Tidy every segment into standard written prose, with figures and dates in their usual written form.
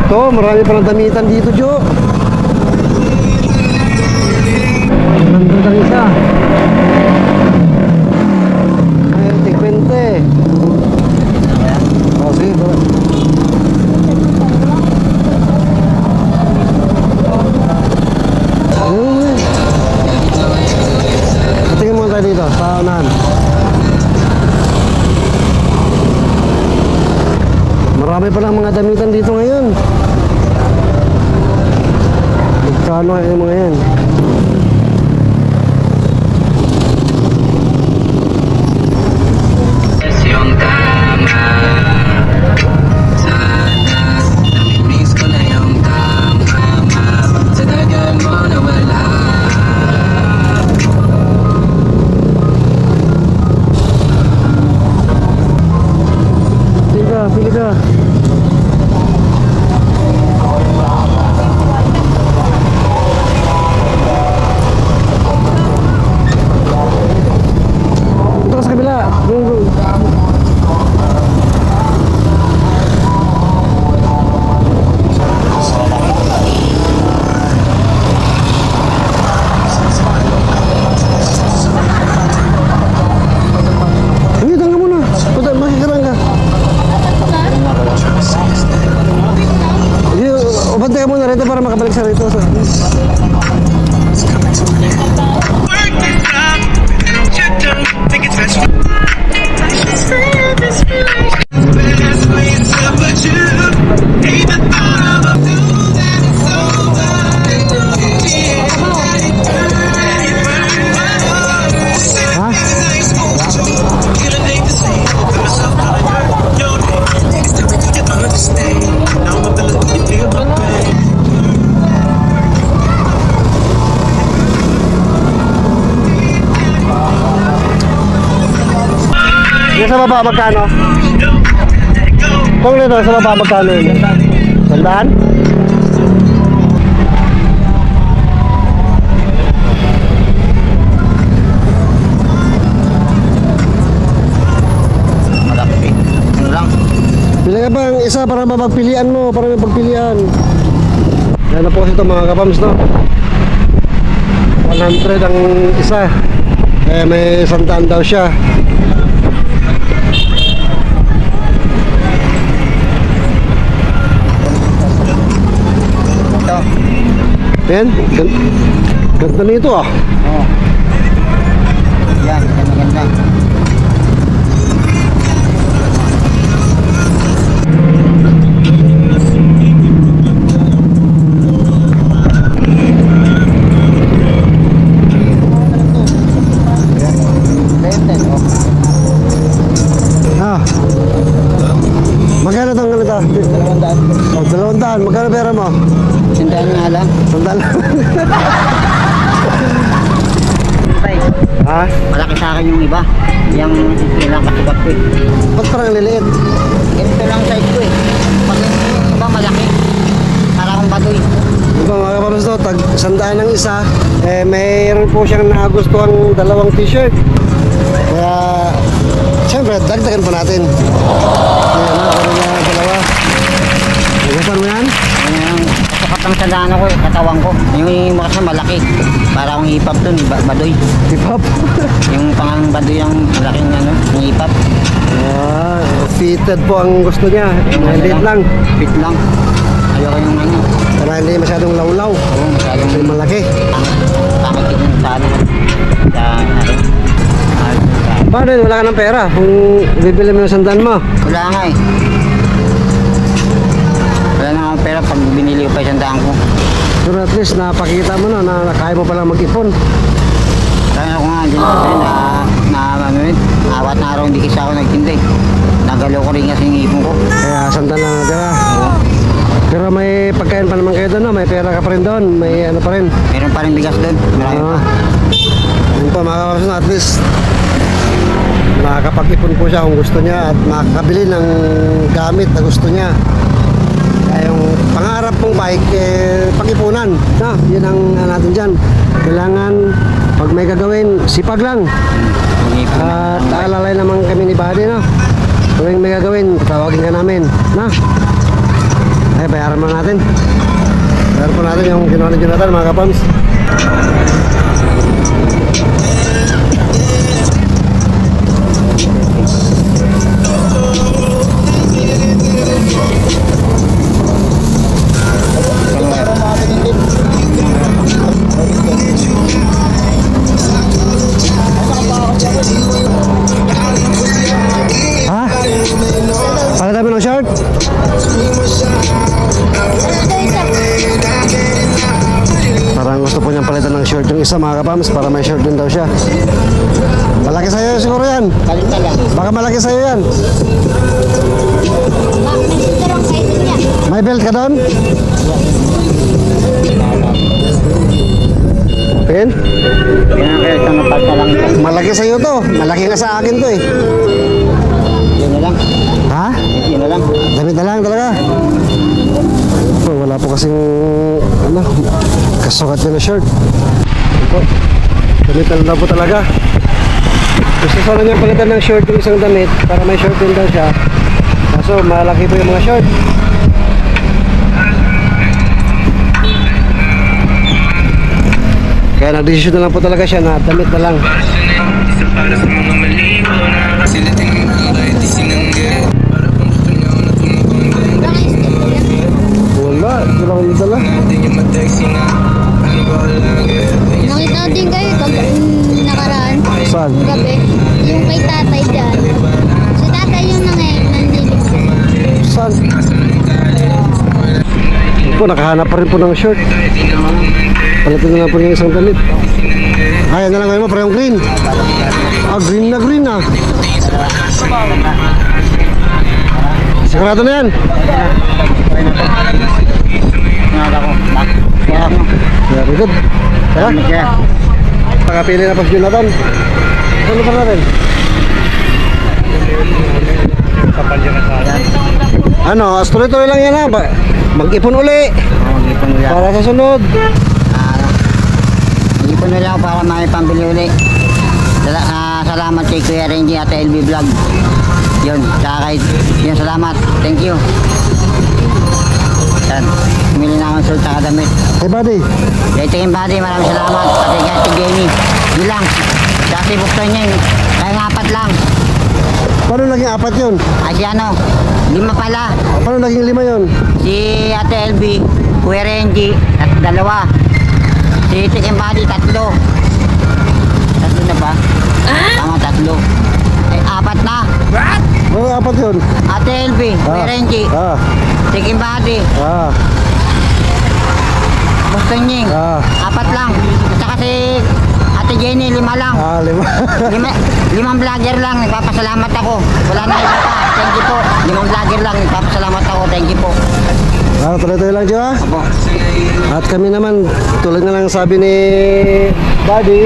Ito, marami palang damitan dito, Jo. Nandun ang isa. Ay, tig-20. Oh, sige, baba. Ayun. Tingin mo tayo dito, sa unahan. Marami palang mga damitan dito ngayon. Magkano yung mga yan? Pili ka. Ito ka sa kabila. Hindi, tangga muna. Punta, makikarang ka. Ubantay ka muna rito para makabalik sa rito. Yung sa baba magkano? Kung nito sa baba magkano yun? Sandaan? Malaki. Ano lang? Pila ka bang isa para mapagpilian mo? Para may pagpilian. Yan na po ito mga kapams, no? 100 ang isa. Eh may sandaan daw siya. Yan, ganda nito ah. Oo. Yan, ganda. Ah. Magkano itong ganito? 200. Oh, 200. Magkano pera mo? Sandaan nga lang. Sandal. Ha? Malaki sa akin yung iba. Yung ilang kasibat ko eh. Ba't parang liliit? Ganito lang size ko eh. Pag yung iba malaki. Para akong baduy. Ito mga kapatid to, tag sandaan ng isa. Eh, mayroon po siyang nagustuhan dalawang t-shirt. Kaya, siyempre, dagdagan pa natin. Ayan na, kaya na dalawa. Nagustuhan mo yan? Yung kasukat ng sandaan ako eh. Katawan ko. Yung kasi malaki. Para akong hipap dun. Baduy. Hip-hop. Yung pangang baduy ang malaking ano. Yung hipap. Ah, fitted po ang gusto niya. Yung Maliit lang. Fit lang. Ayoko yung ano. Para hindi masyadong lawlaw. Oo, masyadong Kasi malaki. Tamakit yung sa ano. Sa akin. Paano yun? Wala ka ng pera kung bibili mo yung sandaan mo. Wala nga eh. Wala na akong pera pag binili ko pa isang daan ko. Pero at least napakita mo na kaya mo palang mag-ipon. Kaya ako nga, hindi na ano yun, awat na araw hindi kasi ako nagtinda eh. Nagalaw ko rin kasi yung ipon ko. Kaya sandaan lang natira. Pero may pagkain pa naman kayo doon, no? May pera ka pa rin doon, may ano pa rin. Meron pa rin bigas doon. Marami pa. Yun po mga kapatid, at least makakapag-ipon po siya kung gusto niya at makakabili ng gamit na gusto niya. Kaya yung pangarap mong bike, pag-ipunan. Na, yun ang natin dyan. Kailangan, pag may gagawin, sipag lang. At alalay naman kami ni Buddy, no? Kung may gagawin, tawagin ka namin. Na? Ay, bayaran mo natin. Bayaran po natin yung ginawa ni Jonathan, mga kapams. Ha? Palitan mo ng short? Parang gusto po niyang palitan ng short yung isa, mga kapams, para may short din daw siya. Malaki sa'yo siguro yan. Balik na lang. Baka malaki sa'yo yan. May belt ka doon? Pin? Yan kaya isang napagka lang ito. Malaki sa'yo to. Malaki nga sa akin to eh. Yun na lang. Ha? Yun na lang. Damit na lang talaga. Oh, wala po kasing ano, kasukat niya na shirt. Ito. Damit na lang po talaga. Gusto sana niya palitan ng short yung isang damit para may short din daw siya. Kaso malaki po yung mga short. Kaya nag-decision na lang po talaga siya na damit na lang. Isa para sa mga mali mo na kasilitin ang kahit di sinangge. Para kung gusto niyo na tumukong ganda. Wala, ito lang yung dala. Natin yung mateksi na ano ba lagi. Nakita din kayo nakaraan. Saan? Gabi. Yung kay tatay dyan. Si tatay yung nandilig. Saan? Po, nakahanap pa rin po ng short. Palitan na lang po yung isang damit. Kaya na lang ngayon mo, parang green. Ah, green na ah. Sigurado na yan. Nada ko. Kaya ako. Very good. Tara, Kaya. pagkapili na pa si Jonathan. Ano pa natin? Ano, tuloy-tuloy lang yan ha. Mag-ipon uli. Mag-ipon nila. Para sa sunod. Mag-ipon nila ako para may pambili uli. Salamat kay Kuya Renji at LB Vlog. Yun, tsaka kay yun, salamat. Thank you. Yan, pumili na akong suit tsaka damit. Hey buddy, Kay Tingin Buddy, maraming salamat. Pati kay Ate Jenny. Yun lang. Tsaka si Bukton yun. Kaya nga 4 lang. paano naging 4 yun? Ay si ano, 5 pala. Paano naging 5 yun? Si Ate LB, Kuya Renji, at 2. Si Tingin Buddy, 3. 3 na ba? Tama, 3. Ay, 4 na. Ano 4 yun? Ate LB, Kuya Renji, Ah, Tingin Buddy, ah, Bukton Ying. ah, 4 lang. At saka si Ate Jenny, 5 lang. ah, 5. 5 vlogger lang, nagpapasalamat ako. Wala na iba pa. Thank you po. 5 vlogger lang, nagpapasalamat ako. Thank you po. Ah, tuloy-tuloy lang siya. Opo. At kami naman, tulad na lang sabi ni Buddy,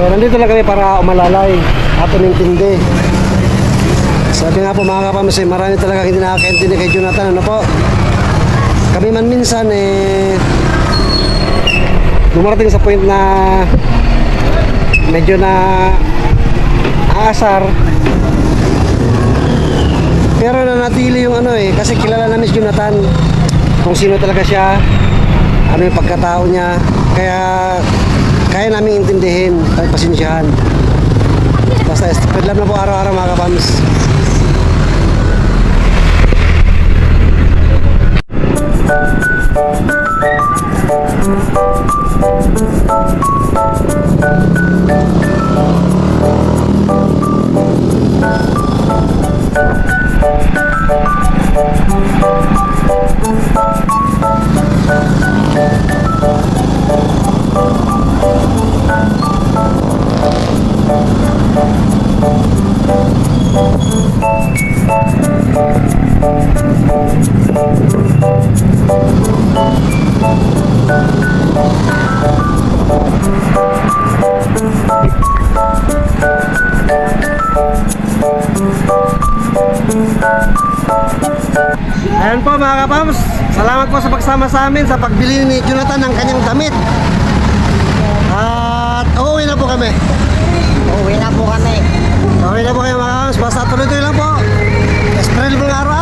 nandito lang kami para umalalay at umintindi. Sabi nga po mga kapamsi, marami talaga hindi nakakaintindi kay Jonathan. Ano po? Kami man minsan dumarating sa point na medyo na aasar. Pero nanatili yung ano kasi kilala namin si Jonathan kung sino talaga siya, ano yung pagkatao niya, kaya namin intindihin at pasensyahan. Basta spread love na po araw-araw mga kapams. Ayan po mga kapams, salamat po sa pagsama sa amin sa pagbili ni Jonathan ng kanyang damit. At uuwi na po kami. Uwi na po kami. Uuwi na po kayo mga kapams, basta tuloy-tuloy lang po. Spread mo ng araw.